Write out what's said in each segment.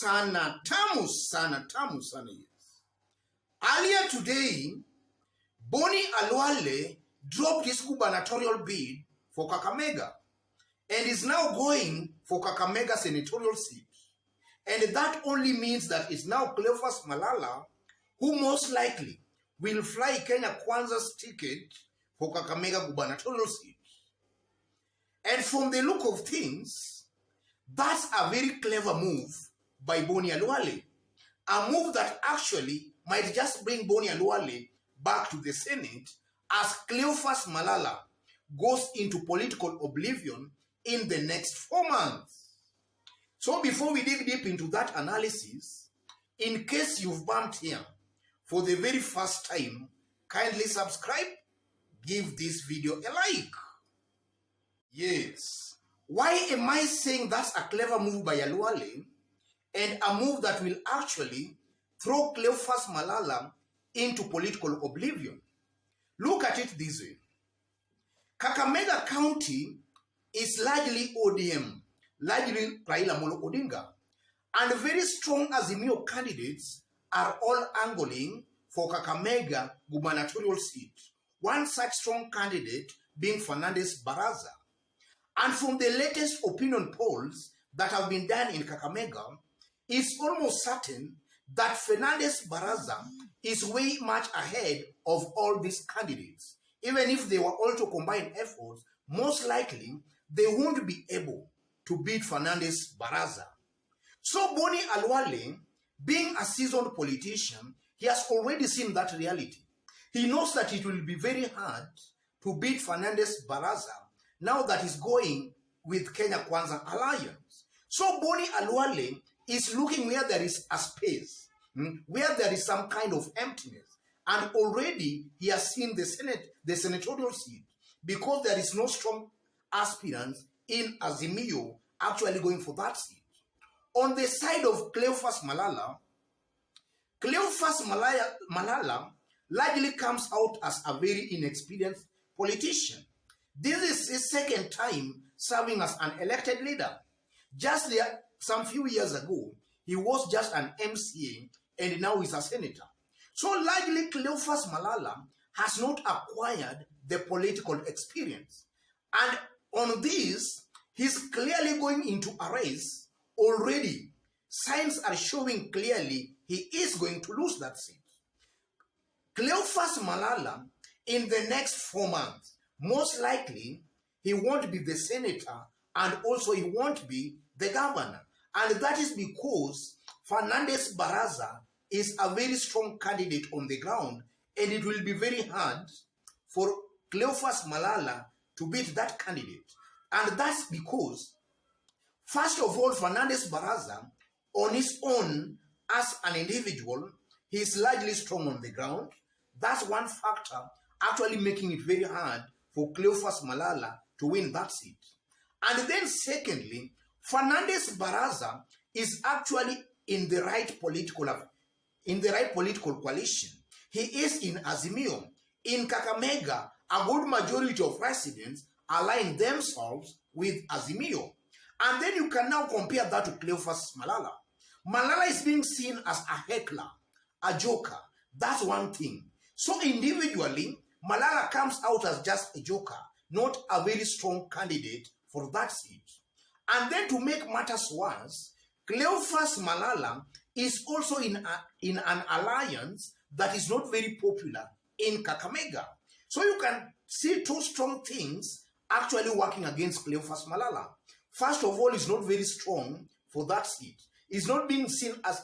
sana, tamu sana, yes. Earlier today, Bonny Khalwale dropped his gubernatorial bid for Kakamega and is now going for Kakamega senatorial seat. And that only means that it's now Cleophas Malala who most likely will fly Kenya Kwanza's ticket for Kakamega gubernatorial seat. And from the look of things, that's a very clever move by Bonny Khalwale. A move that actually might just bring Bonny Khalwale back to the Senate as Cleophas Malala goes into political oblivion in the next 4 months. So before we dig deep into that analysis, in case you've bumped here for the very first time, kindly subscribe, give this video a like. Yes. Why am I saying that's a clever move by Khalwale and a move that will actually throw Cleophas Malala into political oblivion? Look at it this way. Kakamega County is largely ODM, largely Raila Amolo Odinga, and very strong Azimio candidates are all angling for Kakamega gubernatorial seat. One such strong candidate being Fernandez Baraza. And from the latest opinion polls that have been done in Kakamega, it's almost certain that Fernandez Baraza is way much ahead of all these candidates. Even if they were all to combine efforts, most likely they won't be able to beat Fernandez Baraza. So Bonny Khalwale, being a seasoned politician, he has already seen that reality. He knows that it will be very hard to beat Fernandez Baraza now that he's going with Kenya Kwanza Alliance. So Bonny Khalwale is looking where there is a space, where there is some kind of emptiness. And already he has seen the senatorial seat, because there is no strong aspirants in Azimio actually going for that seat. On the side of Cleophas Malala, Malala largely comes out as a very inexperienced politician. This is his second time serving as an elected leader. Just there, some few years ago, he was just an MCA and now he's a senator. So largely Cleophas Malala has not acquired the political experience. And on this, he's clearly going into a race already. Signs are showing clearly he is going to lose that seat. Cleophas Malala, in the next 4 months, most likely, he won't be the senator and also he won't be the governor. And that is because Fernandez Baraza is a very strong candidate on the ground, and it will be very hard for Cleophas Malala to beat that candidate. And that's because, first of all, Fernandez Baraza, on his own, as an individual, he is largely strong on the ground. That's one factor actually making it very hard for Cleophas Malala to win that seat. And then secondly, Fernandez Baraza is actually in the right political coalition. He is in Azimio. In Kakamega, a good majority of residents align themselves with Azimio. And then you can now compare that to Cleophas Malala. Malala is being seen as a heckler, a joker. That's one thing. So individually, Malala comes out as just a joker, not a very strong candidate for that seat. And then to make matters worse, Cleophas Malala is also in an alliance that is not very popular in Kakamega. So you can see two strong things actually working against Cleophas Malala. First of all, he's not very strong for that seat. He's not being seen as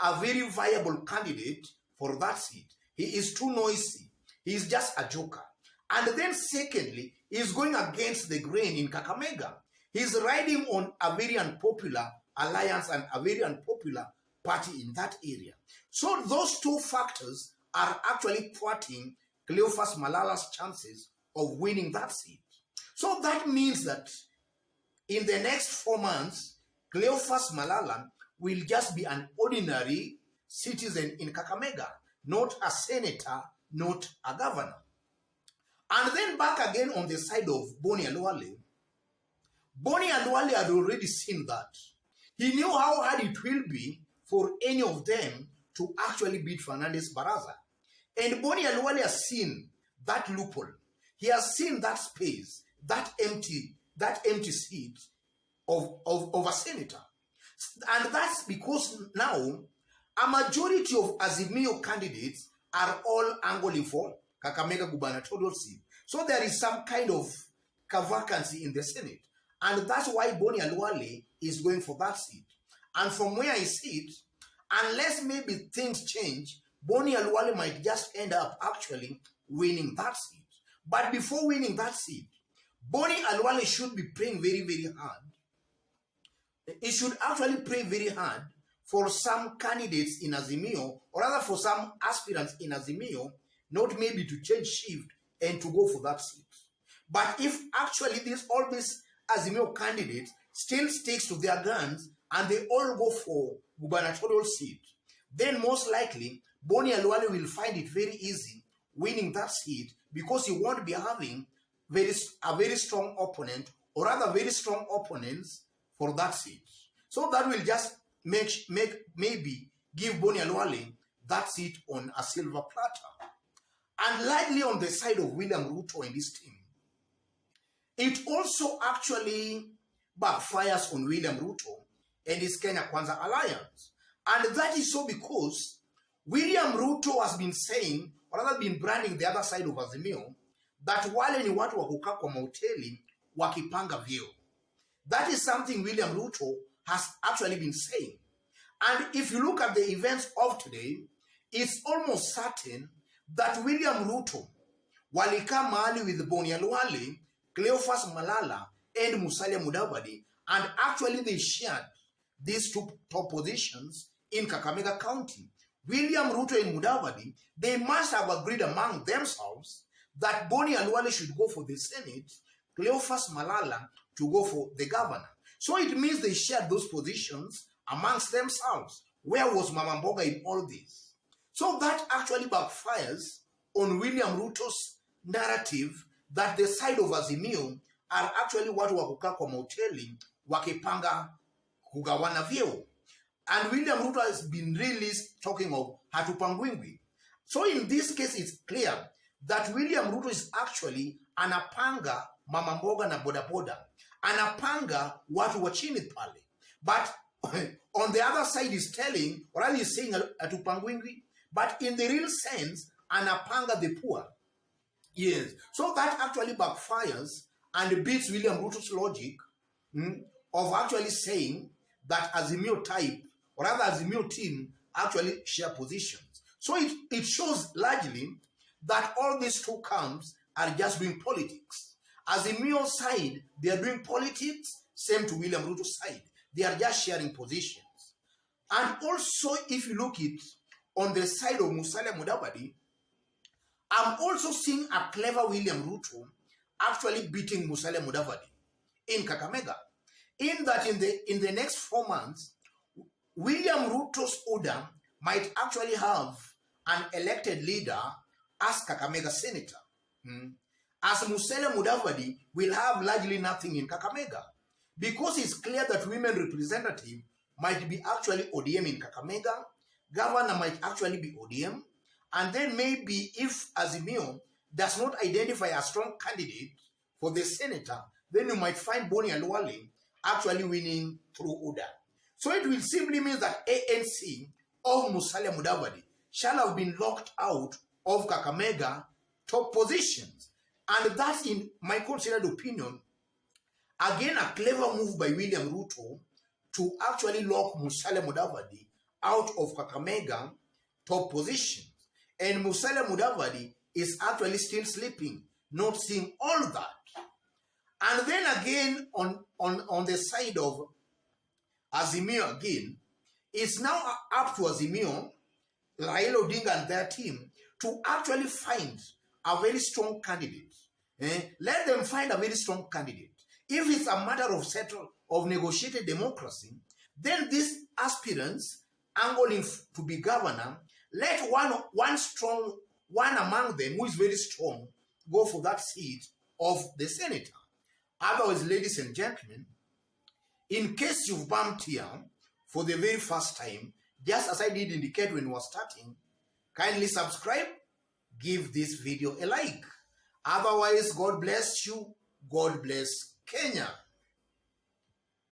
a very viable candidate for that seat. He is too noisy. He is just a joker. And then secondly, he's going against the grain in Kakamega. He's riding on a very unpopular alliance and a very unpopular party in that area. So those two factors are actually thwarting Cleophas Malala's chances of winning that seat. So that means that in the next 4 months, Cleophas Malala will just be an ordinary citizen in Kakamega, not a senator, not a governor. And then back again on the side of Bonny Khalwale. Bonny Khalwale had already seen that. He knew how hard it will be for any of them to actually beat Fernandez Baraza. And Bonny Khalwale has seen that loophole. He has seen that space, that empty seat of a senator. And that's because now a majority of Azimio candidates are all angling for Kakamega gubernatorial seat. So there is some kind of vacancy in the Senate. And that's why Bonny Khalwale is going for that seat. And from where I see it, unless maybe things change, Bonny Khalwale might just end up actually winning that seat. But before winning that seat, Bonny Khalwale should be praying very, very hard. He should actually pray very hard for some candidates in Azimio, or rather for some aspirants in Azimio, not maybe to change shift and to go for that seat. But if actually all these Azimio candidates still sticks to their guns and they all go for gubernatorial seat, then most likely Bonny Khalwale will find it very easy winning that seat because he won't be having a very strong opponent, or rather very strong opponents for that seat. So that will just maybe give Bonny Khalwale that seat on a silver platter. And likely on the side of William Ruto and his team, it also actually backfires on William Ruto and his Kenya Kwanza alliance. And that is so because William Ruto has been saying, or rather been branding the other side of Azimio, that wale ni watu wa kukaa kwa mahoteli wakipanga vyeo. That is something William Ruto has actually been saying. And if you look at the events of today, it's almost certain that William Ruto walikaa mahali with Bonny Khalwale, Cleophas Malala, and Musalia Mudavadi, and actually they shared these two top positions in Kakamega County. William Ruto and Mudavadi, they must have agreed among themselves that Bonny Khalwale should go for the Senate, Cleophas Malala to go for the governor. So it means they shared those positions amongst themselves. Where was Mama Mboga in all this? So that actually backfires on William Ruto's narrative that the side of Azimio are actually watu wa kukaa kwa mahoteli wakipanga kugawana vyeo. And William Ruto has been really talking of hatupangwingwi. So in this case, it's clear that William Ruto is actually anapanga Mama Mboga na boda boda. Anapanga watu wa chini pale. But on the other side is telling, or rather is saying hatupangwingwi, but in the real sense, anapanga the poor. Yes. So that actually backfires and beats William Ruto's logic of actually saying that Azimio type, or rather Azimio team, actually share positions. So it shows largely that all these two camps are just doing politics. Azimio side, they are doing politics, same to William Ruto's side. They are just sharing positions. And also, if you look at on the side of Musalia Mudavadi, I'm also seeing a clever William Ruto actually beating Musalia Mudavadi in Kakamega. In that in the next 4 months, William Ruto's order might actually have an elected leader as Kakamega senator. As Musalia Mudavadi will have largely nothing in Kakamega. Because it's clear that women representative might be actually ODM in Kakamega, governor might actually be ODM, and then maybe if Azimio does not identify a strong candidate for the senator, then you might find Bonny Khalwale actually winning through order. So it will simply mean that ANC of Musalia Mudavadi shall have been locked out of Kakamega top positions. And that's, in my considered opinion, again a clever move by William Ruto to actually lock Musalia Mudavadi out of Kakamega top positions. And Musalia Mudavadi is actually still sleeping, not seeing all that. And then again, on the side of Azimio again, it's now up to Azimio, Raila Odinga and their team, to actually find a very strong candidate. Let them find a very strong candidate. If it's a matter of negotiated democracy, then these aspirants angling to be governor, let one among them who is very strong go for that seat of the senator. Otherwise, ladies and gentlemen, In case you've bumped here for the very first time, just as I did indicate when we were starting, kindly subscribe, give this video a like. Otherwise, God bless you. God bless Kenya.